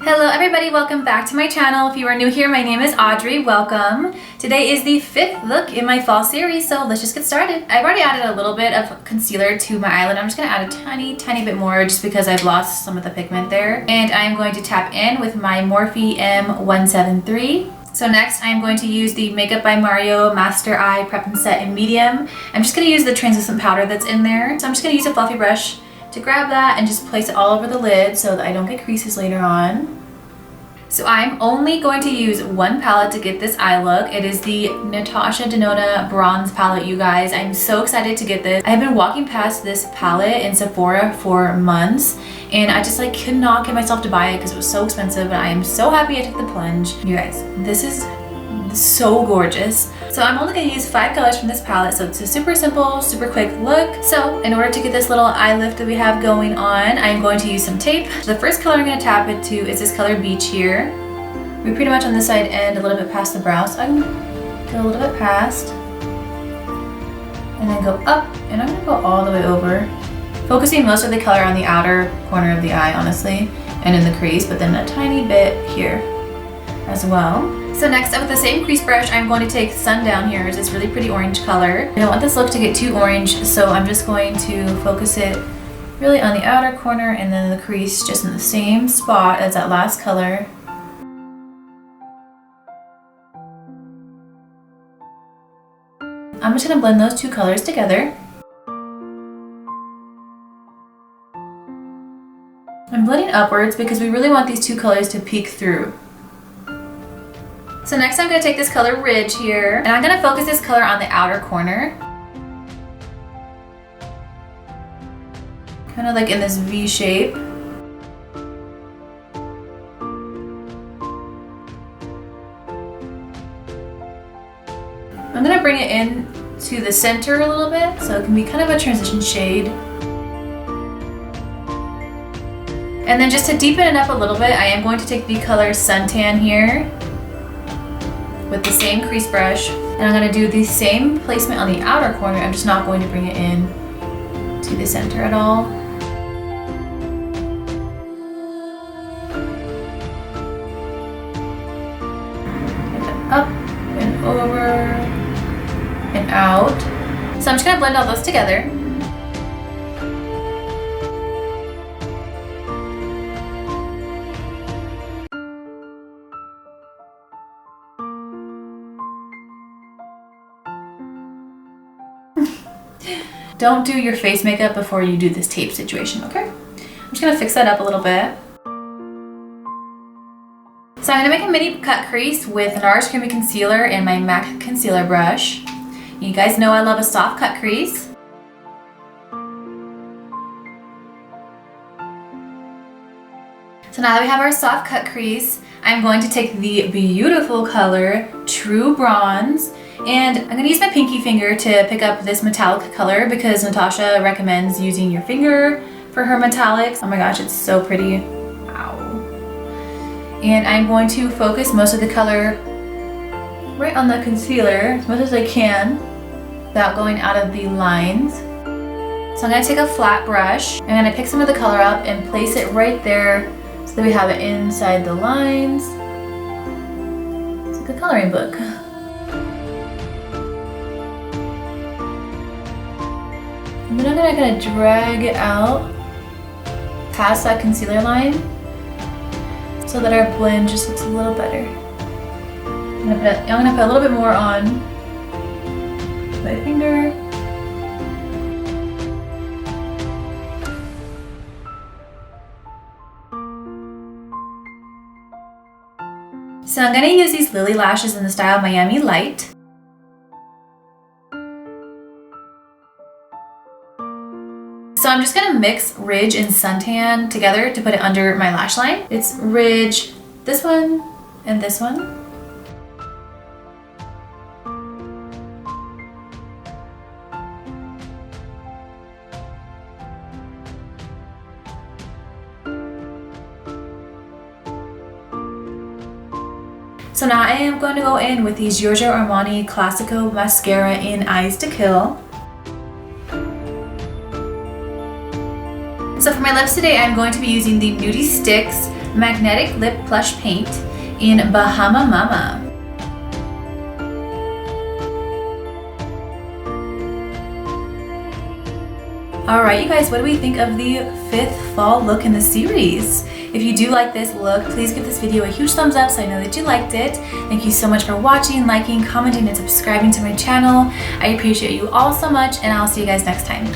Hello everybody, welcome back to my channel. If you are new here, my name is Audrey. Welcome. Today is the 5th look in my fall series, so let's just get started. I've already added a little bit of concealer to my eyelid. I'm just going to add a tiny bit more just because I've lost some of the pigment there. And I'm going to tap in with my Morphe M173. So next I'm going to use the Makeup by Mario Master Eye Prep and Set in medium. I'm just going to use the translucent powder that's in there. So I'm just going to use a fluffy brush to grab that and just place it all over the lid so that I don't get creases later on. So I'm only going to use one palette to get this eye look. It is the Natasha Denona Bronze Palette, you guys. I'm so excited to get this. I have been walking past this palette in Sephora for months and I just could not get myself to buy it because it was so expensive, but I am so happy I took the plunge. You guys, this is so gorgeous. So I'm only going to use 5 colors from this palette, so it's a super simple, super quick look. So in order to get this little eye lift that we have going on, I'm going to use some tape. So the first color I'm going to tap into is this color Beach here. We're pretty much on this side and a little bit past the brow, so I'm going to go a little bit past and then go up, and I'm going to go all the way over, focusing most of the color on the outer corner of the eye, honestly, and in the crease, but then a tiny bit here as well. So next up, with the same crease brush, I'm going to take Sundown here. It's this really pretty orange color. I don't want this look to get too orange, so I'm just going to focus it really on the outer corner and then the crease just in the same spot as that last color. I'm just going to blend those two colors together. I'm blending upwards because we really want these two colors to peek through. So next I'm going to take this color Ridge here, and I'm going to focus this color on the outer corner. Kind of like in this V shape. I'm going to bring it in to the center a little bit, so it can be kind of a transition shade. And then just to deepen it up a little bit, I am going to take the color Suntan here with the same crease brush, and I'm going to do the same placement on the outer corner. I'm just not going to bring it in to the center at all. Up and over and out. So I'm just going to blend all those together. Don't do your face makeup before you do this tape situation, okay? I'm just gonna fix that up a little bit. So I'm gonna make a mini cut crease with NARS Creamy Concealer and my MAC concealer brush. You guys know I love a soft cut crease. So now that we have our soft cut crease, I'm going to take the beautiful color True Bronze, and I'm going to use my pinky finger to pick up this metallic color because Natasha recommends using your finger for her metallics. Oh my gosh, it's so pretty. Wow. And I'm going to focus most of the color right on the concealer as much as I can without going out of the lines. So I'm going to take a flat brush. I'm going to pick some of the color up and place it right there so that we have it inside the lines. It's like a coloring book. And then I'm going to drag it out past that concealer line so that our blend just looks a little better. I'm going to put a little bit more on my finger. So I'm going to use these Lily lashes in the style Miami Light. So I'm just gonna mix Ridge and Suntan together to put it under my lash line. It's Ridge, this one, and this one. So now I am going to go in with the Giorgio Armani Classico Mascara in Eyes to Kill. So for my lips today, I'm going to be using the Nudie Sticks Magnetic Lip Plush Paint in Bahama Mama. Alright you guys, what do we think of the 5th fall look in the series? If you do like this look, please give this video a huge thumbs up so I know that you liked it. Thank you so much for watching, liking, commenting, and subscribing to my channel. I appreciate you all so much, and I'll see you guys next time.